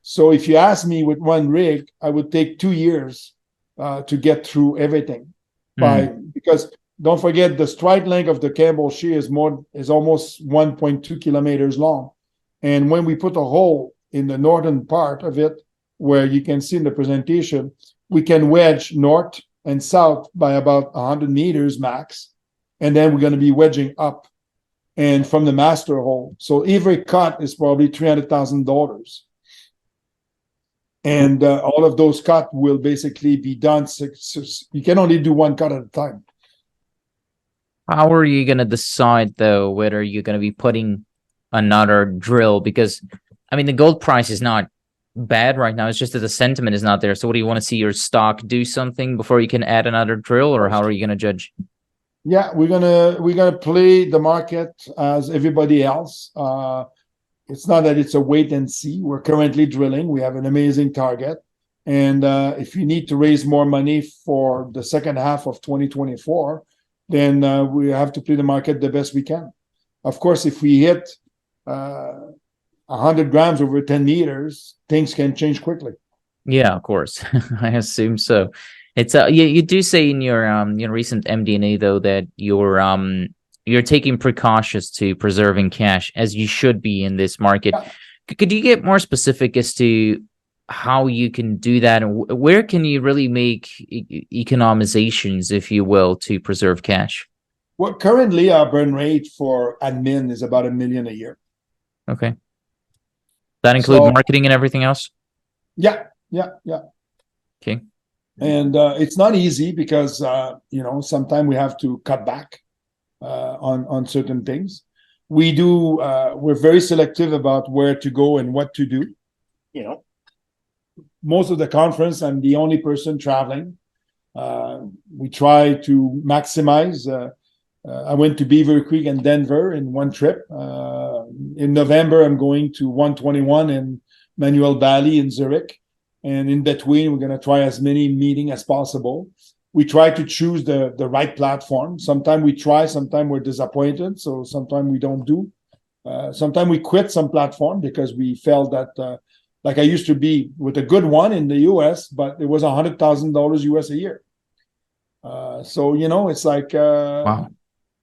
So if you ask me with one rig, I would take 2 years to get through everything. Because don't forget, the strike length of the Campbell Shear is almost 1.2 kilometers long, and when we put a hole in the northern part of it, where you can see in the presentation, we can wedge north and south by about 100 meters max, and then we're going to be wedging up and from the master hole. So every cut is probably $300,000. And all of those cuts will basically be done. You can only do one cut at a time. How are you going to decide, though, whether you're going to be putting another drill? Because, I mean, the gold price is not bad right now. It's just that the sentiment is not there. So what do you want to see your stock do something before you can add another drill, or how are you going to judge? Yeah, we're gonna play the market as everybody else. It's not that it's a wait and see. We're currently drilling. We have an amazing target, and if you need to raise more money for the second half of 2024, then we have to play the market the best we can. Of course, if we hit 100 grams over 10 meters, things can change quickly. Yeah, of course. I assume so. It's you do say in your recent MD&A though that you're taking precautions to preserving cash, as you should be in this market. Yeah. Could you get more specific as to how you can do that, and where can you really make economizations, if you will, to preserve cash? Well, currently our burn rate for admin is about $1 million a year. Okay. That include marketing and everything else? Yeah. Okay. And it's not easy because sometimes we have to cut back on certain things. We're very selective about where to go and what to do. Most of the conference, I'm the only person traveling. We try to maximize. I went to Beaver Creek and Denver in one trip. In November, I'm going to 121 in Manuel Valley in Zurich. And in between, we're going to try as many meetings as possible. We try to choose the right platform. Sometimes we try, sometimes we're disappointed. So sometimes we don't do. Sometimes we quit some platform because we felt that, like I used to be with a good one in the US, but it was $100,000 US a year. So, it's like wow.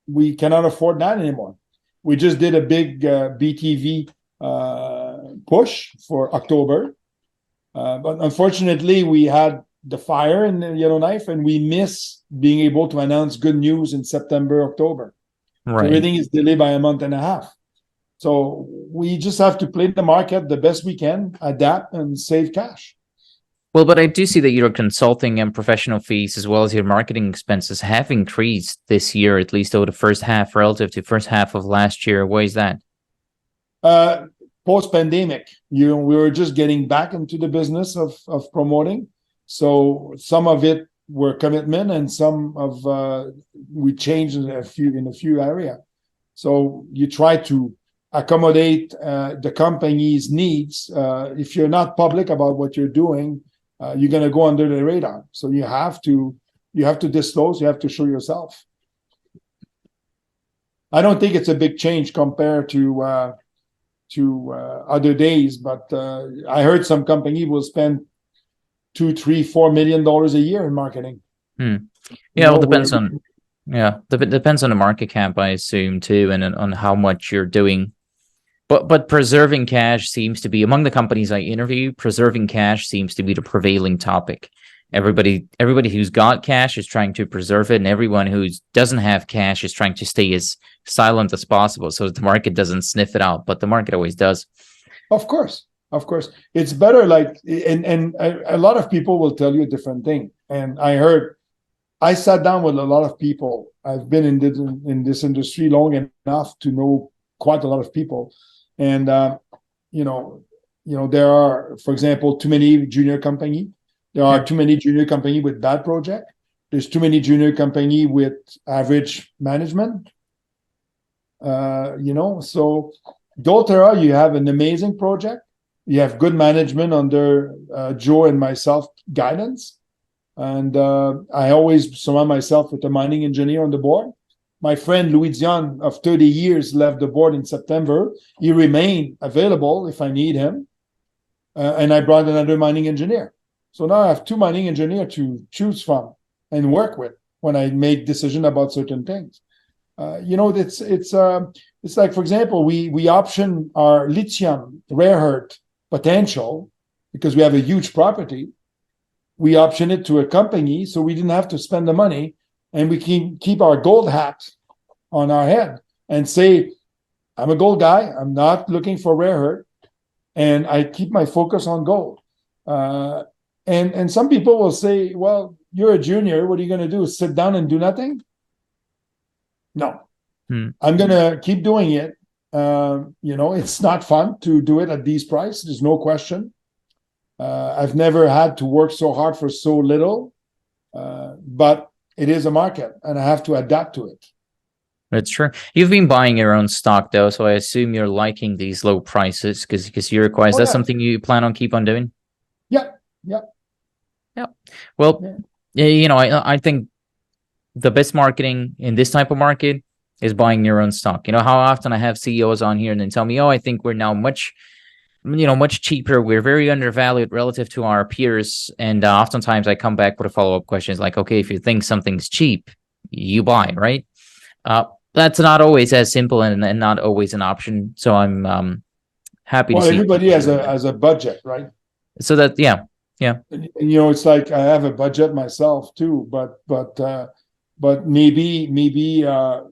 We cannot afford that anymore. We just did a big BTV push for October. But unfortunately, we had the fire in Yellowknife, and we miss being able to announce good news in September, October. Right. So everything is delayed by a month and a half. So we just have to play the market the best we can, adapt, and save cash. Well, but I do see that your consulting and professional fees, as well as your marketing expenses, have increased this year, at least over the first half relative to first half of last year. Why is that? Post-pandemic, we were just getting back into the business of promoting. So some of it were commitment, and some of we changed in a few areas. So you try to accommodate the company's needs. If you're not public about what you're doing, you're going to go under the radar. So you have to disclose. You have to show yourself. I don't think it's a big change compared to other days, but I heard some company will spend $2, $3, $4 million a year in marketing. Yeah, well, depends on the market cap, I assume, too, and on how much you're doing. But preserving cash seems to be, among the companies I interview, preserving cash seems to be the prevailing topic. Everybody who's got cash is trying to preserve it, and everyone who doesn't have cash is trying to stay as silent as possible so that the market doesn't sniff it out. But the market always does. Of course. It's better, and a lot of people will tell you a different thing. And I sat down with a lot of people. I've been in this industry long enough to know quite a lot of people. And, there are, for example, too many junior company. There are too many junior company with bad project. There's too many junior company with average management. So Gold Terra, you have an amazing project. You have good management under Joe and myself guidance. And I always surround myself with a mining engineer on the board. My friend Louis Dion of 30 years left the board in September. He remained available if I need him. And I brought another mining engineer. So now I have 2 mining engineers to choose from and work with when I make decisions about certain things. It's like, for example, we option our lithium rare earth potential because we have a huge property. We option it to a company so we didn't have to spend the money, and we can keep our gold hat on our head and say, I'm a gold guy. I'm not looking for rare earth, and I keep my focus on gold. And some people will say, well, you're a junior. What are you going to do? Sit down and do nothing? No. I'm going to keep doing it. It's not fun to do it at these prices. There's no question. I've never had to work so hard for so little, but it is a market, and I have to adapt to it. That's true. You've been buying your own stock, though, so I assume you're liking these low prices because you require. Is that something you plan on keep on doing? Yeah. Well, I think the best marketing in this type of market is buying your own stock. How often I have CEOs on here and then tell me, I think we're now much cheaper. We're very undervalued relative to our peers. And oftentimes I come back with a follow-up question like, okay, if you think something's cheap, you buy, right? That's not always as simple and not always an option. So I'm happy to see. Well, everybody has a budget, right? So that, yeah. It's like I have a budget myself too, but maybe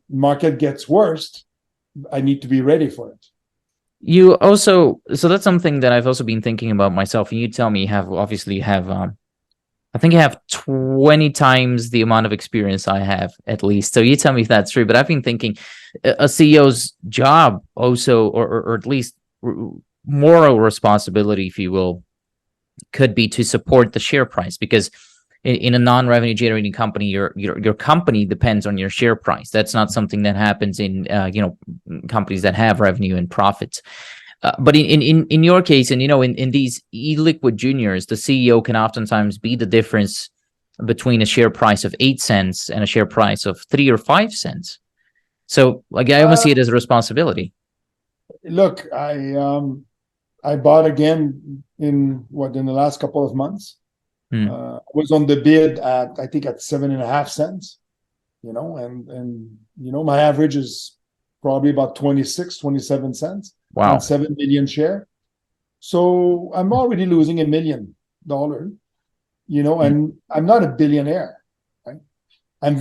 market gets worse. I need to be ready for it. You also, so that's something that I've also been thinking about myself. And you tell me you have I think you have 20 times the amount of experience I have, at least. So you tell me if that's true. But I've been thinking a CEO's job also, or at least moral responsibility, if you will, could be to support the share price, because in a non-revenue generating company, your company depends on your share price. That's not something that happens in companies that have revenue and profits. But in your case, and in these illiquid juniors, the CEO can oftentimes be the difference between a share price of 8 cents and a share price of 3 or 5 cents. So I almost see it as a responsibility. Look, I bought again in the last couple of months. Was on the bid at, I think, at 7.5 cents, and my average is probably about 26, 27 cents. Wow. On 7 million share. So I'm already losing $1 million, and I'm not a billionaire, right? I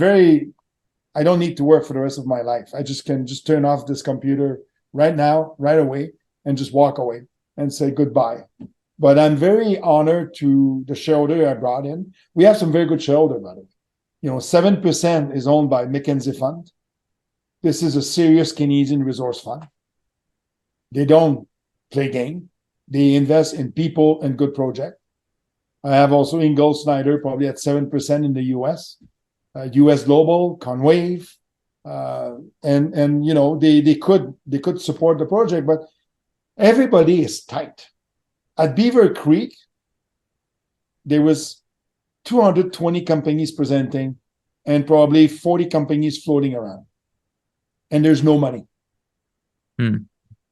don't need to work for the rest of my life. I can turn off this computer right now, right away, and just walk away and say goodbye. But I'm very honored to the shareholder I brought in. We have some very good shareholder, by the way. 7% is owned by Mackenzie Fund. This is a serious Canadian resource fund. They don't play game. They invest in people and good project. I have also Ingold Snyder, probably at 7% in the US. US Global, Conwave, and they could support the project, but everybody is tight. At Beaver Creek, there was 220 companies presenting and probably 40 companies floating around. And there's no money in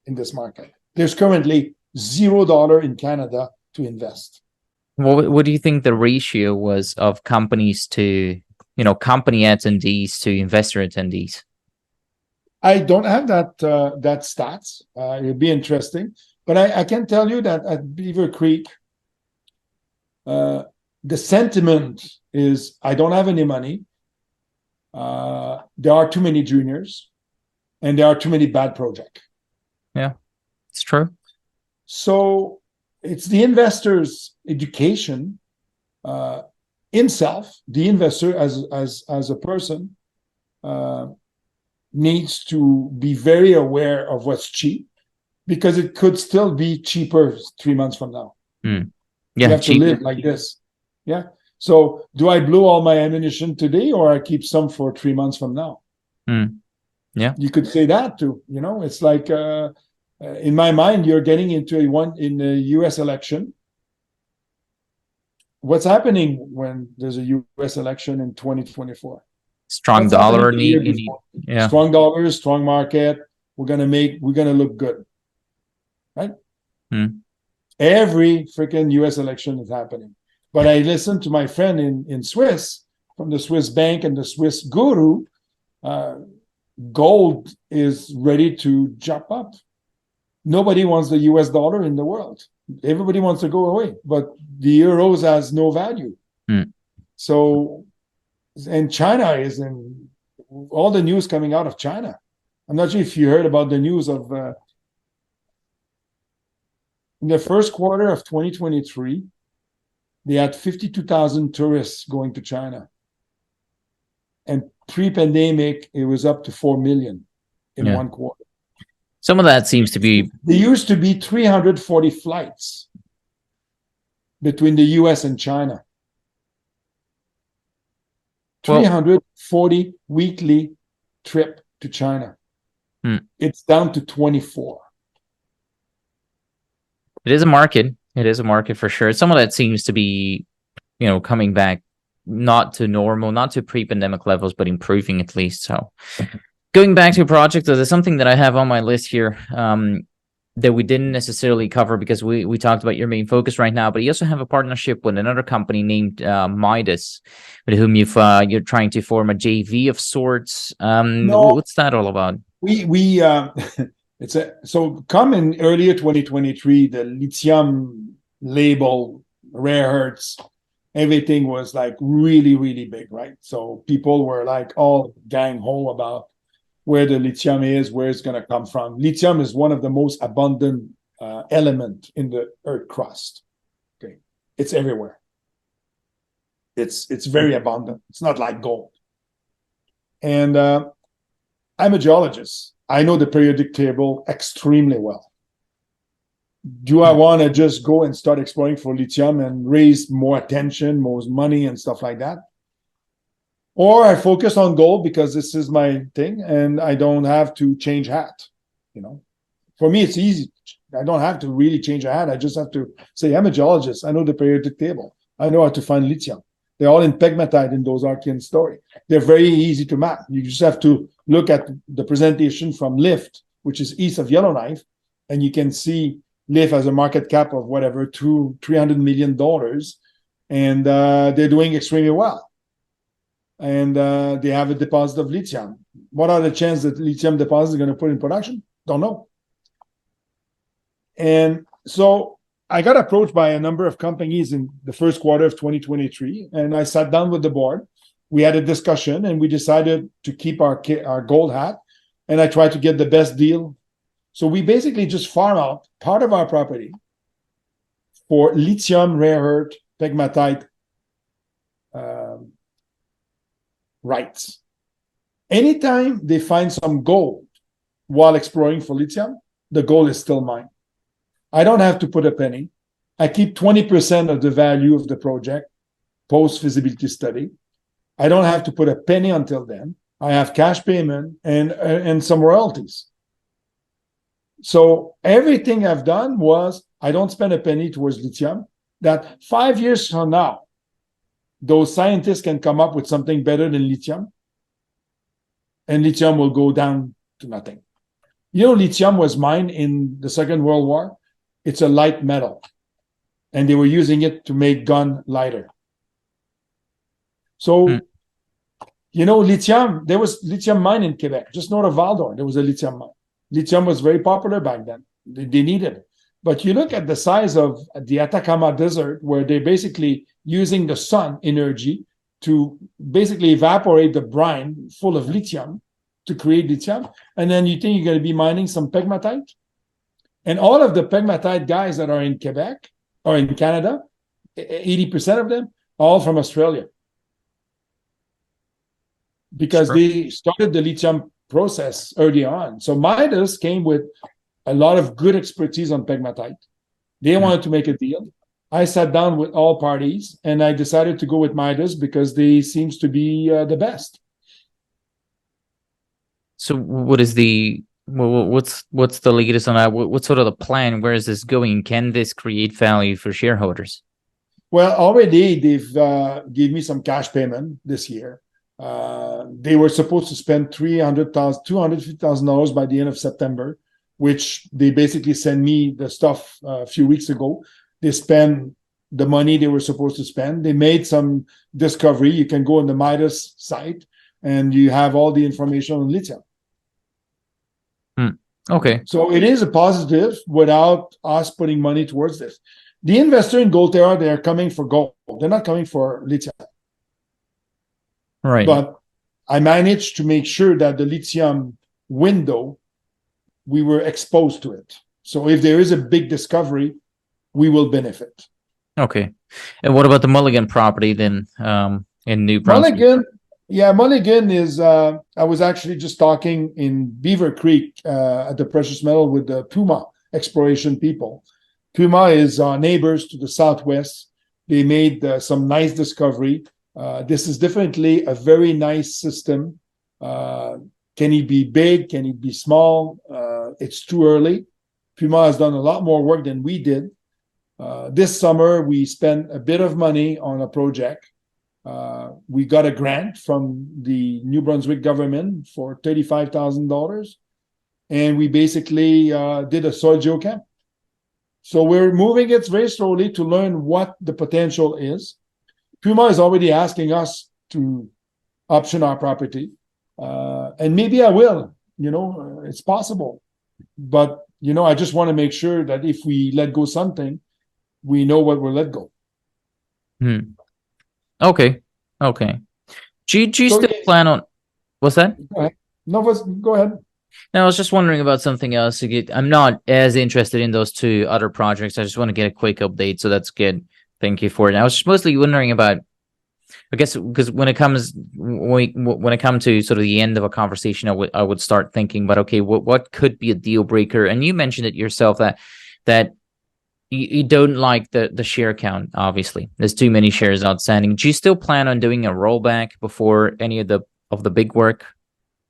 this market. There's currently $0 in Canada to invest. What do you think the ratio was of companies to, company attendees to investor attendees? I don't have that stats. It'd be interesting. But I can tell you that at Beaver Creek, the sentiment is, I don't have any money. There are too many juniors, and there are too many bad projects. Yeah, it's true. So it's the investor's education himself, the investor as a person, needs to be very aware of what's cheap, because it could still be cheaper 3 months from now. Yeah, you have to live like this. Yeah. So do I blow all my ammunition today, or I keep some for 3 months from now? Yeah. You could say that too. It's like, in my mind, you're getting into in the US election. What's happening when there's a US election in 2024? Strong dollar, strong dollar, strong market. We're gonna look good, right? Every freaking US election is happening. But I listened to my friend in Swiss, from the Swiss bank and the Swiss guru. Gold is ready to jump up. Nobody wants the US dollar in the world. Everybody wants to go away, but the euros has no value. So, and China is in all the news coming out of China. I'm not sure if you heard about the news of in the first quarter of 2023, they had 52,000 tourists going to China. And pre-pandemic, it was up to 4 million in 1 quarter. Some of that seems to be... There used to be 340 flights between the US and China. 340 weekly trip to China. It's down to 24. It is a market. It is a market for sure. Some of that seems to be, coming back, not to normal, not to pre-pandemic levels, but improving at least. So going back to a project, there's something that I have on my list here that we didn't necessarily cover because we talked about your main focus right now, but you also have a partnership with another company named Midas, with whom you're trying to form a JV of sorts. What's that all about? So come in earlier 2023, the lithium label, rare earths, everything was like really, really big, right? So people were like all gang-ho about where the lithium is, where it's going to come from. Lithium is one of the most abundant element in the earth crust. Okay, it's everywhere. It's very abundant. It's not like gold. And I'm a geologist. I know the periodic table extremely well. Do I want to just go and start exploring for lithium and raise more attention, more money and stuff like that? Or I focus on gold because this is my thing and I don't have to change hat. For me, it's easy. I don't have to really change a hat. I just have to say, I'm a geologist. I know the periodic table. I know how to find lithium. They're all in pegmatite in those Archean story. They're very easy to map. You just have to look at the presentation from Lift, which is east of Yellowknife, and you can see Lift has a market cap of whatever, $300 million, and they're doing extremely well. And they have a deposit of lithium. What are the chances that lithium deposit is going to put in production? Don't know. And so I got approached by a number of companies in the first quarter of 2023, and I sat down with the board. We had a discussion, and we decided to keep our gold hat, and I tried to get the best deal So we basically just farm out part of our property for lithium, rare earth, pegmatite rights. Anytime they find some gold while exploring for lithium, the gold is still mine. I don't have to put a penny. I keep 20% of the value of the project post feasibility study. I don't have to put a penny until then. I have cash payment and some royalties. So everything I've done was I don't spend a penny towards lithium. That 5 years from now, those scientists can come up with something better than lithium, and lithium will go down to nothing. You know, lithium was mined in the Second World War. It's a light metal, and they were using it to make gun lighter. So, you know, lithium, there was lithium mine in Quebec, just north of Val-d'Or. There was a lithium mine. Lithium was very popular back then. They needed it. But you look at the size of the Atacama Desert, where they're basically using the sun energy to basically evaporate the brine full of lithium to create lithium. And then you think you're going to be mining some pegmatite? And all of the pegmatite guys that are in Quebec or in Canada, 80% of them, all from Australia. Because they started the lithium process early on. So Midas came with a lot of good expertise on pegmatite. They wanted to make a deal. I sat down with all parties and I decided to go with Midas because they seems to be the best. So what is what's the latest on that? What's sort of the plan? Where is this going? Can this create value for shareholders? Well, already they've gave me some cash payment this year. They were supposed to spend $250,000 by the end of September, which they basically sent me the stuff a few weeks ago. They spent the money they were supposed to spend. They made some discovery. You can go on the Midas site and you have all the information on lithium. Okay. So it is a positive without us putting money towards this. The investor in Gold Terra, they're coming for gold. They're not coming for lithium. Right. But I managed to make sure that the lithium window, we were exposed to it. So if there is a big discovery, we will benefit. Okay. And what about the Mulligan property then in New Brunswick? Mulligan is, I was actually just talking in Beaver Creek at the Precious Metal with the Puma exploration people. Puma is our neighbors to the southwest. They made some nice discovery. This is definitely a very nice system. Can it be big? Can it be small? It's too early. Puma has done a lot more work than we did. This summer, we spent a bit of money on a project. We got a grant from the New Brunswick government for $35,000. And we basically did a soil geochem. So we're moving it very slowly to learn what the potential is. Puma is already asking us to option our property. And maybe I will, it's possible. But, I just want to make sure that if we let go something, we know what we'll let go. Okay. Do you still plan on... What's that? Go ahead. No, go ahead. No, I was just wondering about something else. I'm not as interested in those two other projects. I just want to get a quick update, so that's good. Thank you for it. I was just mostly wondering about, I guess, because when it comes to sort of the end of a conversation, I would start thinking about, okay, what could be a deal breaker? And you mentioned it yourself that you don't like the share count. Obviously, there's too many shares outstanding. Do you still plan on doing a rollback before any of the big work?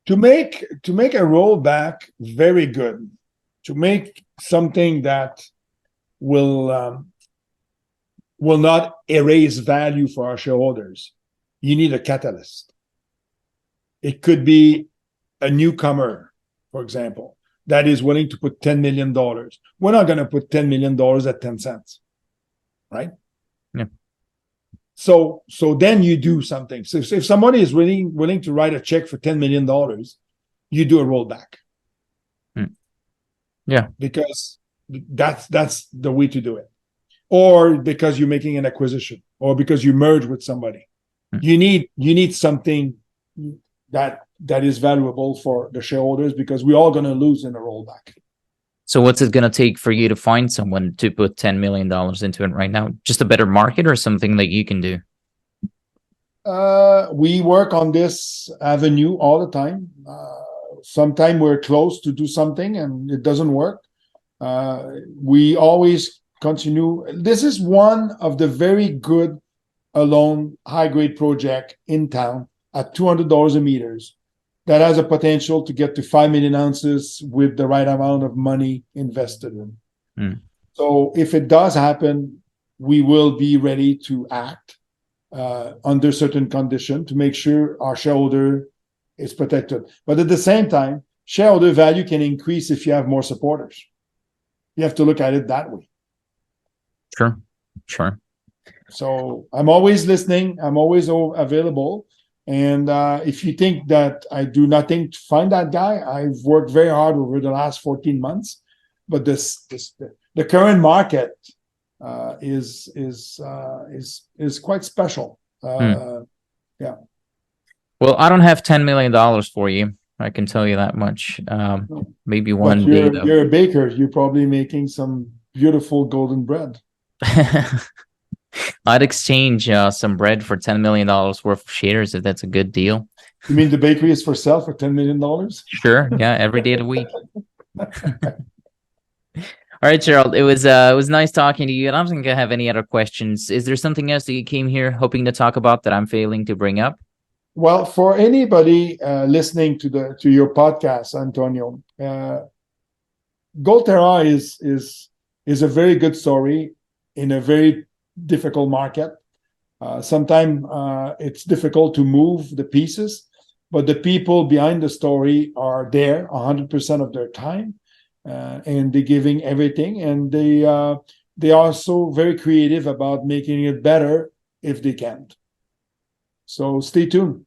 To make a rollback very good, to make something that will not erase value for our shareholders, you need a catalyst. It could be a newcomer, for example, that is willing to put $10 million. We're not going to put $10 million at 10 cents, right? Yeah. So then you do something. So if somebody is willing to write a check for $10 million, you do a rollback. Yeah. Because that's the way to do it. Or because you're making an acquisition, or because you merge with somebody. You need something that is valuable for the shareholders, because we're all going to lose in a rollback. So what's it going to take for you to find someone to put $10 million into it right now? Just a better market or something that you can do? We work on this avenue all the time. Sometimes we're close to do something and it doesn't work. We always continue. This is one of the very good alone high-grade project in town at $200 a meters that has a potential to get to 5 million ounces with the right amount of money invested in. So if it does happen, we will be ready to act under certain condition to make sure our shareholder is protected. But at the same time, shareholder value can increase if you have more supporters. You have to look at it that way. Sure. So I'm always listening. I'm always available. And if you think that I do nothing to find that guy, I've worked very hard over the last 14 months. But the current market is quite special. Yeah. Well, I don't have $10 million for you. I can tell you that much. Maybe one day. You're a baker. You're probably making some beautiful golden bread. I'd exchange some bread for $10 million worth of shares if that's a good deal. You mean the bakery is for sale for $10 million? Sure. Yeah, every day of the week. All right, Gerald. It was nice talking to you. And I don't think I have any other questions. Is there something else that you came here hoping to talk about that I'm failing to bring up? Well, for anybody listening to your podcast, Antonio, Gold Terra is a very good story in a very difficult market. Sometimes it's difficult to move the pieces, but the people behind the story are there 100% of their time, and they're giving everything, and they are also very creative about making it better if they can. So stay tuned.